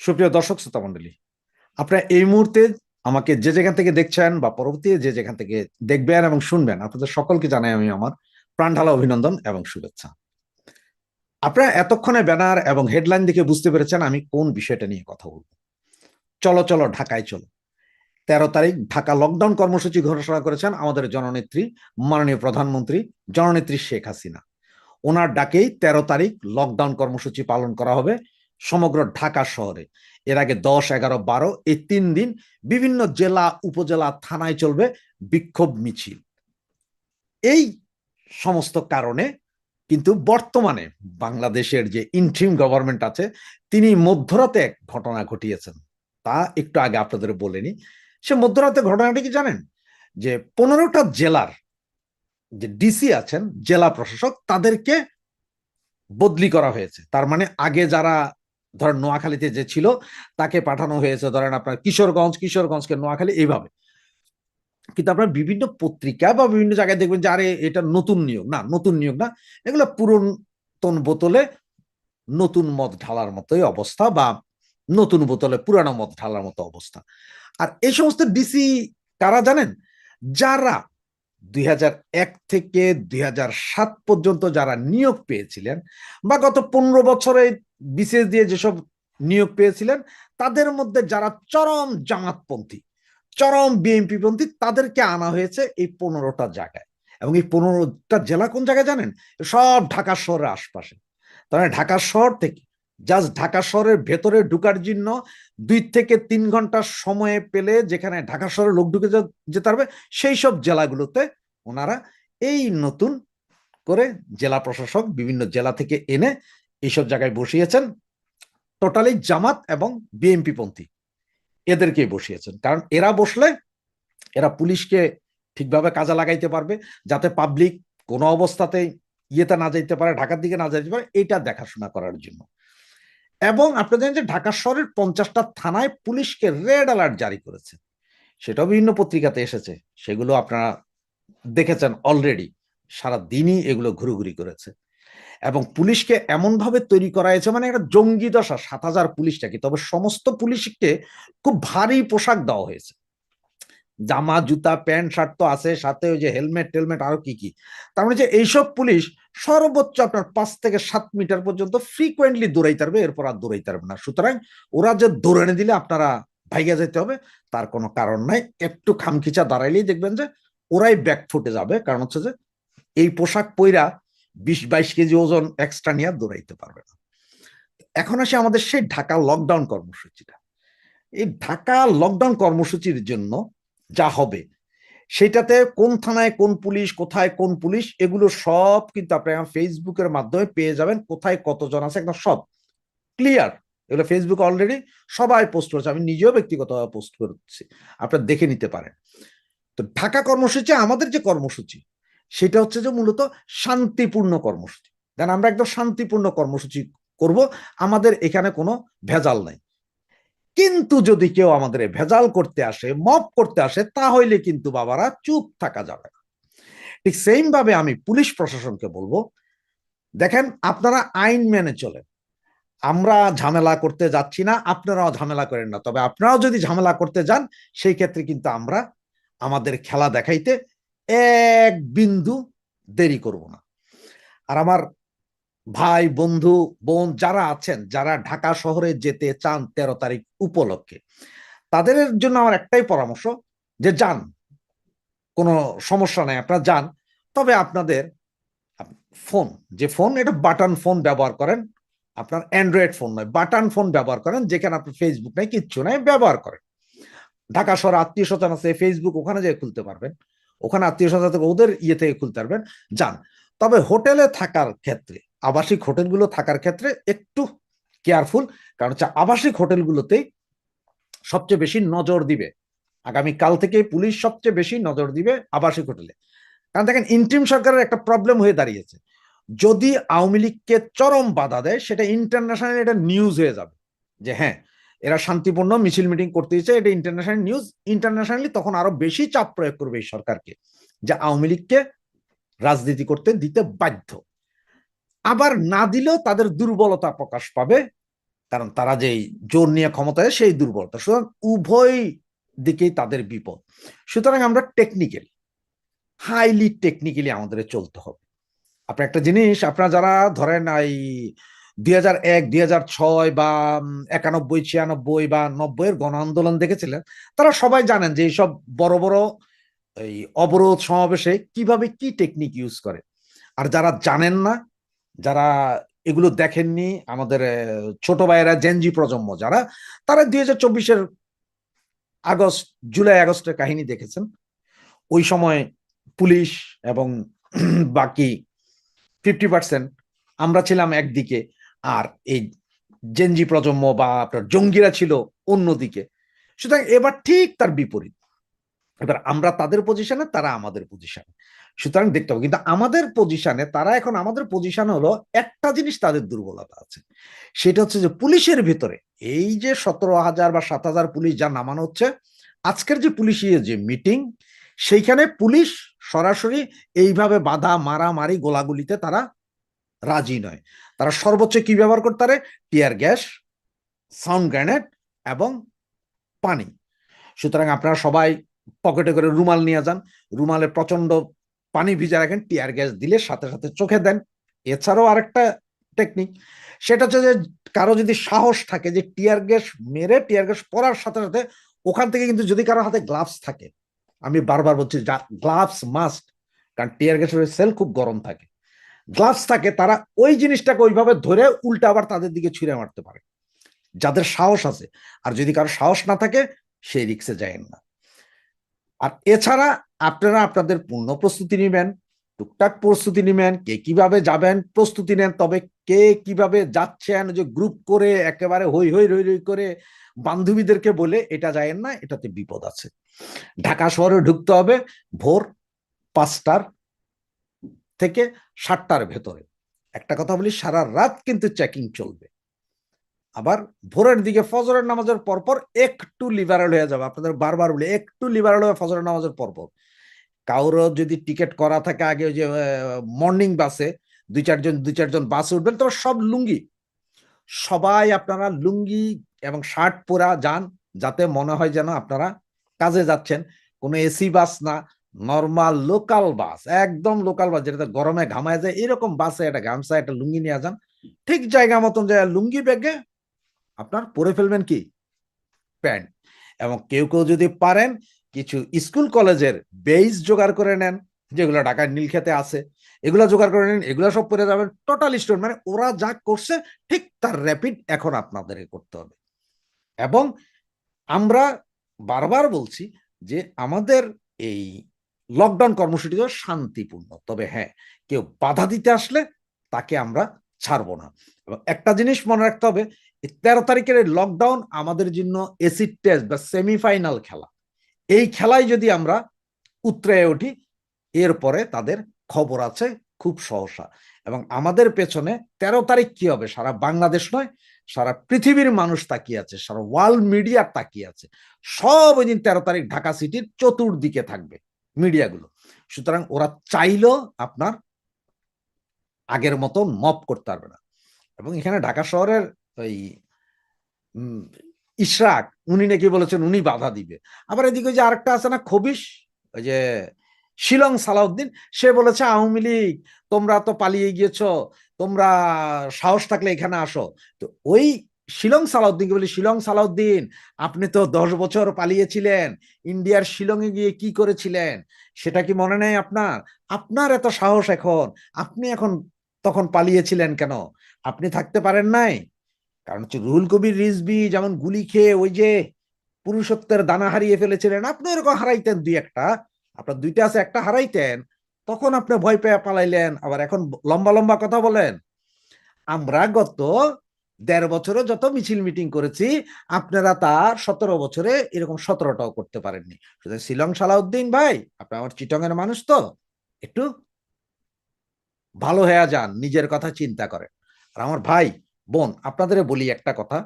সুপ্রিয় দর্শক শ্রোতা মণ্ডলী, আপনারা এই মুহূর্তে আমাকে যে যেখান থেকে দেখছেন বা পরবর্তী যে যেখান থেকে দেখবেন এবং শুনবেন, আপনাদের সকলকে জানাই আমি আমার প্রাণঢালা অভিনন্দন এবং শুভেচ্ছা। আপনারা এতক্ষণে ব্যানার এবং হেডলাইন দেখে বুঝতে পেরেছেন আমি কোন বিষয়টা নিয়ে কথা বলবো। চলো চলো ঢাকায় চলো। 13 তারিখ ঢাকা লকডাউন কর্মসূচি ঘোষণা করেছেন আমাদের জননেত্রী, মাননীয় প্রধানমন্ত্রী জননেত্রী শেখ হাসিনা। ওনার ডাকেই 13 তারিখ লকডাউন কর্মসূচি পালন করা হবে সমগ্র ঢাকা শহরে। এর আগে 10, 11, 12 এই 3 দিন বিভিন্ন জেলা, উপজেলা, থানায় চলবে বিক্ষোভ মিছিল। এই সমস্ত কারণে কিন্তু বর্তমানে বাংলাদেশের যে ইন্ট্রিম গভর্নমেন্ট আছে, তিনি মধ্যরাতে এক ঘটনা ঘটিয়েছেন। তা একটু আগে আপনাদের বলেনি। সে মধ্যরাতে ঘটনাটি কি জানেন? যে 15টা জেলার যে ডিসি আছেন, জেলা প্রশাসক, তাদেরকে বদলি করা হয়েছে। তার মানে আগে যারা ধরেন নোয়াখালীতে যে ছিল তাকে পাঠানো হয়েছে ধরেন আপনার কিশোরগঞ্জকে নোয়াখালী, এইভাবে। কিন্তু আপনার বিভিন্ন পত্রিকা বা বিভিন্ন জায়গায় দেখবেন যে আরে এটা নতুন নিয়োগ না, নতুন নিয়োগ না, এগুলো পুরাতন বোতলে নতুন মদ ঢালার মতোই অবস্থা, বা নতুন বোতলে পুরানো মদ ঢালার মতো অবস্থা। আর এই সমস্ত ডিসি কারা জানেন? যারা 2001 থেকে 2007 পর্যন্ত যারা নিয়োগ পেয়েছিলেন, বা গত 15 বছরে বিসিএস দিয়ে যেসব নিয়োগ পেয়েছিলেন, তাদের মধ্যে যারা চরম জামাতপন্থী, চরম বিএনপি পন্থী, তাদেরকে আনা হয়েছে এই 15টা জায়গায়। এবং এই 15টা জেলা কোন জায়গায় জানেন? সব ঢাকা শহরের আশপাশে। তাহলে ঢাকা শহর থেকে জাস্ট ঢাকা শহরের ভেতরে ঢুকার জন্য 2 থেকে 3 ঘন্টা সময় পেলে যেখানে ঢাকা শহরে লোক ঢুকে যেতে পারবে, সেই সব জেলাগুলোতে ওনারা এই নতুন করে জেলা প্রশাসক বিভিন্ন জেলা থেকে এনে এইসব জায়গায় বসিয়েছেন। টোটালি জামাত এবং বিএনপি পন্থী এদেরকেই বসিয়েছেন। কারণ এরা বসলে এরা পুলিশকে ঠিকভাবে কাজে লাগাইতে পারবে, যাতে পাবলিক কোনো অবস্থাতেই ইয়েতে না যাইতে পারে, ঢাকার দিকে না যাইতে পারে, এটা দেখাশোনা করার জন্য। এবং আপনারা জানেন যে ঢাকা শহরের 50টা থানায় পুলিশকে রেড অ্যালার্ট জারি করেছে। সেটাও বিভিন্ন পত্রিকাতে এসেছে, সেগুলো আপনারা দেখেছেন অলরেডি। সারা দিনই এগুলো ঘুরুঘুরি করেছে। এবং পুলিশকে এমন ভাবে তৈরি করা হয়েছে, মানে একটা জঙ্গি দশা। 7,000 পুলিশটাকে, তবে সমস্ত পুলিশকে খুব ভারী পোশাক দেওয়া হয়েছে। জামা, জুতা, প্যান্ট, শার্ট তো আছে, সাথে ওই যে হেলমেট টেলমেট, আরো কি কি। তার মানে যে এইসব পুলিশ সর্বোচ্চ আপনার 5 থেকে 7 মিটার পর্যন্ত ফ্রিকোয়েন্টলি দৌড়াইতে পারবে, এরপর আর দৌড়াইতে পারবে না। সুতরাং ওরা যে দৌড়ানে দিলে আপনারা ভাইগা যেতে হবে তার কোনো কারণ নাই। একটু খামখিচা দাঁড়াইলেই দেখবেন যে ওরাই ব্যাক ফুটে যাবে। কারণ হচ্ছে যে এই পোশাক পইরা 20-22 কেজি ওজন এক্সট্রা নিয়ে দৌড়াইতে পারবে না। এখন আসে আমাদের সেই ঢাকা লকডাউন কর্মসূচিটা। এই ঢাকা লকডাউন কর্মসূচির জন্য যা হবে, সেটাতে কোন থানায় কোন পুলিশ, কোথায় কোন পুলিশ, এগুলো সব কিন্তু আপনারা ফেসবুকের মাধ্যমে পেয়ে যাবেন। কোথায় কতজন আছে একদম সব ক্লিয়ার। এগুলো ফেসবুক অলরেডি সবাই পোস্ট করেছে, আমি নিজেও ব্যক্তিগতভাবে পোস্ট করছি, আপনারা দেখে নিতে পারেন। তো ঢাকা কর্মসূচি, আমাদের যে কর্মসূচি, সেটা হচ্ছে যে মূলত শান্তিপূর্ণ কর্মসূচি। দেন আমরা একদম শান্তিপূর্ণ কর্মসূচি করব, আমাদের এখানে কোনো ভেজাল নাই। কিন্তু যদি কেউ আমাদের ভেজাল করতে আসে, মব করতে আসে, তাহলে কিন্তু বাবারা চুপ থাকা যাবে না। ঠিক সেম ভাবে আমি পুলিশ প্রশাসনকে বলবো, দেখেন আপনারা আইন মেনে চলেন। আমরা ঝামেলা করতে যাচ্ছি না, আপনারাও ঝামেলা করেন না। তবে আপনারাও যদি ঝামেলা করতে যান, সেই ক্ষেত্রে কিন্তু আমরা আমাদের খেলা দেখাইতে এক বিন্দু দেরি করব না। আর আমার ভাই, বন্ধু, বোন যারা আছেন, যারা ঢাকা শহরে যেতে চান 13 তারিখ উপলক্ষে, তাদের জন্য আমার একটাই পরামর্শ, যে যান, কোনো সমস্যা নাই, আপনারা যান। তবে আপনাদের ফোন, যে ফোন, এটা বাটন ফোন ব্যবহার করেন। আপনার অ্যান্ড্রয়েড ফোন নয়, বাটন ফোন ব্যবহার করেন, যেখানে আপনার ফেসবুক নাই, কিচ্ছু নাই, ব্যবহার করেন। ঢাকা শহরে আত্মীয় স্বজন আছে, ফেসবুক ওখানে যেয়ে খুলতে পারবেন, ওখানে আত্মীয় স্বজন থেকে ওদের ইয়ে থেকে খুলতে পারবেন, যান। তবে হোটেলে থাকার ক্ষেত্রে, আবাসিক হোটেলগুলো থাকার ক্ষেত্রে একটু কেয়ারফুল। কারণ হচ্ছে আবাসিক হোটেলগুলোতেই সবচেয়ে বেশি নজর দিবে, আগামী কাল থেকে পুলিশ সবচেয়ে বেশি নজর দিবে আবাসিক হোটেলে। কারণ দেখেন, ইন্টিম সরকারের একটা প্রবলেম হয়ে দাঁড়িয়েছে। যদি আওয়ামী লীগকে চরম বাধা দেয়, সেটা ইন্টারন্যাশনাল এটা নিউজ হয়ে যাবে, যে হ্যাঁ, এরা শান্তিপূর্ণ মিছিল মিটিং করতে দিচ্ছে, এটা ইন্টারন্যাশনাল নিউজ। ইন্টারন্যাশনালি তখন আরো বেশি চাপ প্রয়োগ করবে এই সরকারকে, যে আওয়ামী লীগকে রাজনীতি করতে দিতে বাধ্য। আবার না দিলেও তাদের দুর্বলতা প্রকাশ পাবে, কারণ তারা যেই জোর নিয়ে ক্ষমতায় সেই দুর্বলতা, সুতরাং উভয় দিকেই তাদের বিপদ। সুতরাং আমরা টেকনিক্যালি, হাইলি টেকনিক্যালি আমাদের চলতে হবে। আপনি একটা জিনিস, আপনারা যারা ধরেন এই 2001, 2006 বা 91, 96 বা 90-এর গণ আন্দোলন দেখেছিলেন, তারা সবাই জানেন যে এইসব বড় বড় এই অবরোধ সমাবেশে কিভাবে কি টেকনিক ইউজ করে। আর যারা জানেন না, যারা এগুলো দেখেননি, আমাদের ছোট ভাইয়েরা, জেনজি প্রজন্ম যারা, তারা 2024-এর আগস্ট, জুলাই আগস্টের কাহিনী দেখেছেন। ওই সময় পুলিশ এবং বাকি 50% আমরা ছিলাম একদিকে, আর এই জেনজি প্রজন্ম বা আপনার জঙ্গিরা ছিল অন্যদিকে। সুতরাং এবার ঠিক তার বিপরীত, এবার আমরা তাদের পজিশনে, তারা আমাদের পজিশনে। সুতরাং দেখতে হবে, কিন্তু আমাদের পজিশনে তারা এখন, আমাদের পজিশনে হলো একটা জিনিস তাদের দুর্বলতা আছে, সেটা হচ্ছে যে পুলিশের ভিতরে এই যে 17,000 বা 7,000 পুলিশ যা নামানো হচ্ছে, আজকের যে পুলিশি যে মিটিং, সেইখানে পুলিশ সরাসরি এইভাবে বাধা, মারামারি, গোলাগুলিতে তারা রাজি নয়। তারা সর্বোচ্চ কি ব্যবহার করতে পারে? টিয়ার গ্যাস, সাউন্ড গ্রেনেড এবং পানি। সুতরাং আপনারা সবাই পকেটে করে রুমাল নিয়ে যান, রুমালে প্রচন্ড পানি ভিজা রাখেন, টিয়ার গ্যাস দিলে সাথে সাথে চোখে দেন। এছাড়াও আরেকটা টেকনিক, সেটা হচ্ছে যে কারো যদি সাহস থাকে যে টিয়ার গ্যাস মেরে, টিয়ার গ্যাস পড়ার সাথে সাথে ওখান থেকে কিন্তু, যদি কারো হাতে গ্লাভস থাকে, আমি বারবার বলছি গ্লাভস মাস্ট, কারণ টিয়ার গ্যাসের সেল খুব গরম থাকে, গ্লাভস থাকে, তারা ওই জিনিসটাকে ওইভাবে ধরে উল্টা আবার তাদের দিকে ছুঁড়ে মারতে পারে, যাদের সাহস আছে। আর যদি কারো সাহস না থাকে, সেই রিক্সে যায় না। আর এছাড়া আপনারা আপনাদের পূর্ণ প্রস্তুতি নেবেন, টুকটাক প্রস্তুতি নেবেন, কে কিভাবে যাবেন প্রস্তুতি নেন, তবে কে কিভাবে যাচ্ছেন যে গ্রুপ করে একেবারে হই হই রই রই করে বান্ধবীদেরকে বলে এটা যায়েন না, এটাতে বিপদ আছে। ঢাকা শহরে ঢুকতে হবে ভোর 5টার থেকে 7টার ভেতরে। একটা কথা বলি, সারা রাত কিন্তু চেকিং চলবে। আবার ভোরের দিকে ফজরের নামাজের পরপর একটু লিবারেল হয়ে যাবে, আপনাদের বারবার বলি একটু লিবারেল হবে ফজরের নামাজের পরপর। কারোর যদি টিকিট করা থাকে আগে, ওই যে মর্নিং বাসে দুই চারজন বাসে উঠবেন, তবে সব লুঙ্গি, সবাই আপনারা লুঙ্গি এবং শার্ট পরা যান, যাতে মনে হয় যেন আপনারা কাজে যাচ্ছেন। কোনো এসি বাস না, নর্মাল লোকাল বাস, একদম লোকাল বাস, যেটাতে গরমে ঘামায় যায়, এরকম বাসে একটা গামছা, একটা লুঙ্গি নিয়ে যান। ঠিক জায়গা মতন যায়, লুঙ্গি ব্যাগে আপনার পরে ফেলবেন কি প্যান্ট। এবং কেউ কেউ যদি পারেন, কিছু স্কুল কলেজের বেইস জোগাড় করে নেন, যেগুলো ঢাকায় নীলক্ষেতে আছে, এগুলো জোগাড় করে নেন, এগুলো সব পরে যাবেন টোটাল স্টোন, মানে ওরা যা করছে ঠিক তার র্যাপিড এখন আপনাদের করতে হবে। এবং আমরা বারবার বলছি যে আমাদের এই লকডাউন কর্মসূচি শান্তিপূর্ণ, তবে হ্যাঁ, কেউ বাধা দিতে আসলে তাকে আমরা ছাড়বো না। এবং একটা জিনিস মনে রাখতে হবে, 13 তারিখের লকডাউন আমাদের জন্য এসিড টেস্ট বা সেমিফাইনাল খেলা। এই খেলায় যদি আমরা উতরে উঠি, এরপরে তাদের খবর আছে খুব সহসা। এবং আমাদের পেছনে 13 তারিখ কি হবে, সারা বাংলাদেশ নয়, সারা পৃথিবীর মানুষ তাকিয়ে আছে, সারা ওয়ার্ল্ড মিডিয়া তাকিয়ে আছে। সব ওই দিন 13 তারিখ ঢাকা সিটির চতুর্দিকে থাকবে মিডিয়াগুলো। সুতরাং ওরা চাইলেও আপনার আগের মতো মপ করতে পারবে না। এবং এখানে ঢাকা শহরের ওই ইশরাক, উনি নাকি বলেছেন উনি বাধা দিবে। আবার এদিকে যে আরেকটা আছে না খবিশ, ওই যে শিলং সালাউদ্দিন, সে বলেছে আওয়ামী লীগ তোমরা তো পালিয়ে গিয়েছ, তোমরা সাহস থাকলে এখানে আসো। তো ওই শিলং সালাউদ্দিনকে বলি, শিলং সালাউদ্দিন, আপনি তো 10 বছর পালিয়েছিলেন, ইন্ডিয়ার শিলংয়ে গিয়ে কি করেছিলেন সেটা কি মনে নেই আপনার? আপনার এত সাহস এখন, আপনি এখন তখন পালিয়েছিলেন কেন? আপনি থাকতে পারেন নাই? কারণ হচ্ছে রুহুল কবির রিজভী যেমন গুলি খেয়ে ওই যে পুরুষত্বের দানা হারিয়ে ফেলেছিলেন, আপনি এরকম হারাইতেন দুই একটা, আপনার দুইটা আছে, একটা হারাইতেন, তখন আপনি ভয় পেয়ে পালাইলেন, আবার এখন লম্বা লম্বা কথা বলেন। আমরা গত 1.5 বছরে যত মিছিল মিটিং করেছি, আপনারা তার 17 বছরে এরকম 17টাও করতে পারেননি। শিলং সালাউদ্দিন ভাই, আপনি আমার চিটং এর মানুষ, তো একটু ভালো হয়ে যান, নিজের কথা চিন্তা করেন। আর আমার ভাই বোন, আপনাদের বলি একটা কথা,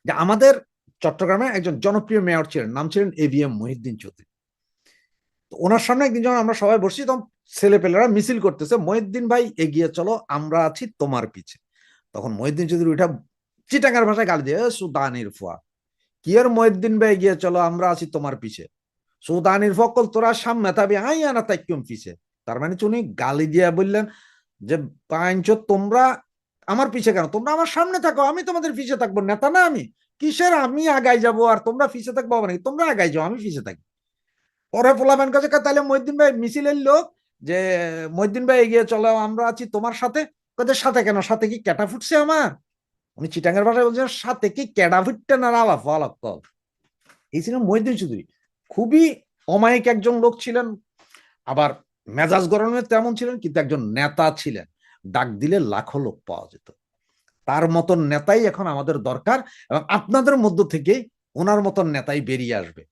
যে আমাদের চট্টগ্রামে একজন জনপ্রিয় মেয়র ছিলেন, নাম ছিলেন AVM মহিউদ্দিন চৌধুরী। তো ওনার সামনে একদিন যখন আমরা সবাই বসছি, তখন ছেলেপেলেরা মিছিল করতেছে, মহিউদ্দিন ভাই এগিয়ে চলো, আমরা আছি তোমার পিছে। তখন মহিউদ্দিন চৌধুরী ওইটা চিটাঙ্গার ভাষায় গালি দিয়ে সুদানির ফুয়া, কি আর মহিউদ্দিন ভাই গিয়ে চলো আমরা আছি তোমার পিছে, সুদানির ফকল তোরা সামনে থাকবি আই আনা তাইকুম পিছে। তার মানে উনি গালি দিয়া বললেন যে পাঁচ তোমরা আমার পিছে কেন, তোমরা আমার সামনে থাকো, আমি তোমাদের পিছে থাকবো, নেতা না আমি, কিসের আমি আগাই যাব আর তোমরা পিছে থাকবো, মানে তোমরা আগাই যাও আমি পিছে থাকি। পরে পোলাবেন কাছে তাহলে মহিউদ্দিন ভাই মিছিলের লোক যে মহিউদ্দিন ভাই এগিয়ে চলো আমরা আছি তোমার সাথে, কোথায় সাথে কেন, সাথে কি ক্যাটা ফুটছে আমার, উনি চিটাঙ্গের ভাষায় বলছেন সাথে কি ক্যাডা ফুটতে না আলাপ আলাপ। এই ছিলেন মহিউদ্দিন চৌধুরী, খুবই অমায়িক একজন লোক ছিলেন, আবার মেজাজ গরমে তেমন ছিলেন, কিন্তু একজন নেতা ছিলেন, ডাক দিলে লাখো লোক পাওয়া যেত। তার মতন নেতাই এখন আমাদের দরকার, এবং আপনাদের মধ্য থেকে ওনার মতন নেতাই বেরিয়ে আসবে।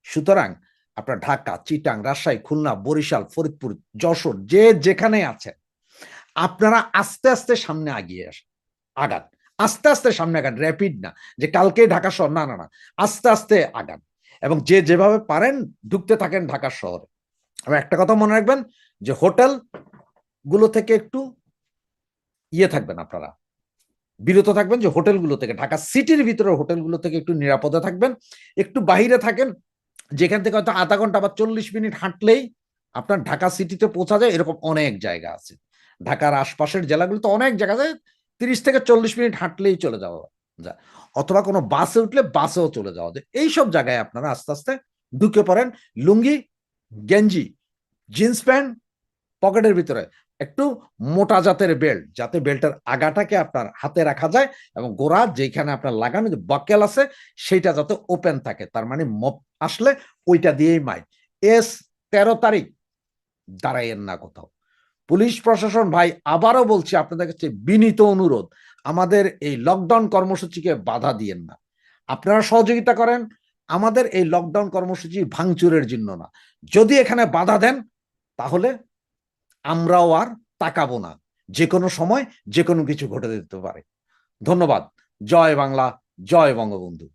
সুতরাং আপনার ঢাকা, চিটাং, রাজশাহী, খুলনা, বরিশাল, ফরিদপুর, যশোর, যে যেখানে আছেন আপনারা আস্তে আস্তে সামনে আগিয়ে আসেন, আগান, আস্তে আস্তে সামনে আগান, র্যাপিড না যে কালকে ঢাকা শহর, না না না, আস্তে আস্তে আগান, এবং যে যেভাবে পারেন ঢুকতে থাকেন ঢাকা শহরে। এবং একটা কথা মনে রাখবেন যে হোটেল গুলো থেকে একটু থাকবেন আপনারা, বিরত থাকবেন, যে হোটেলগুলো থেকে, ঢাকা সিটির ভিতরে হোটেলগুলো থেকে একটু নিরাপদে থাকবেন, একটু বাহিরে থাকেন, যেখান থেকে হয়তো আধা ঘন্টা বা 40 মিনিট হাঁটলেই আপনার ঢাকা সিটিতে পৌঁছা যায়, এরকম অনেক জায়গা আছে। ঢাকার আশপাশের জেলাগুলোতে অনেক জায়গা আছে, 30 থেকে 40 মিনিট হাঁটলেই চলে যাওয়া যায়, অথবা কোনো বাসে উঠলে বাসেও চলে যাওয়া যায়। এইসব জায়গায় আপনারা আস্তে আস্তে ঢুকে পড়েন, লুঙ্গি, গেঞ্জি, জিন্স প্যান্ট, পকেটের ভিতরে একটু মোটা জাতের বেল্ট, যাতে বেল্টের আগাটাকে আপনার হাতে রাখা যায়, এবং গোড়া যেখানে আপনার লাগানো যে বাকেল আছে সেটা যাতে ওপেন থাকে, তার মানে মপ আসলে ওইটা দিয়েই মাই। 13 তারিখ দাঁড়াইয়েন না কোথাও। পুলিশ প্রশাসন ভাই, আবারও বলছি আপনাদের কাছে বিনীত অনুরোধ, আমাদের এই লকডাউন কর্মসূচিকে বাধা দিয়েন না, আপনারা সহযোগিতা করেন, আমাদের এই লকডাউন কর্মসূচি ভাঙচুরের জন্য না। যদি এখানে বাধা দেন তাহলে আমরাও আর তাকাবো না, যে কোনো সময় যে কোনো কিছু ঘটে যেতে পারে। ধন্যবাদ। জয় বাংলা, জয় বঙ্গবন্ধু।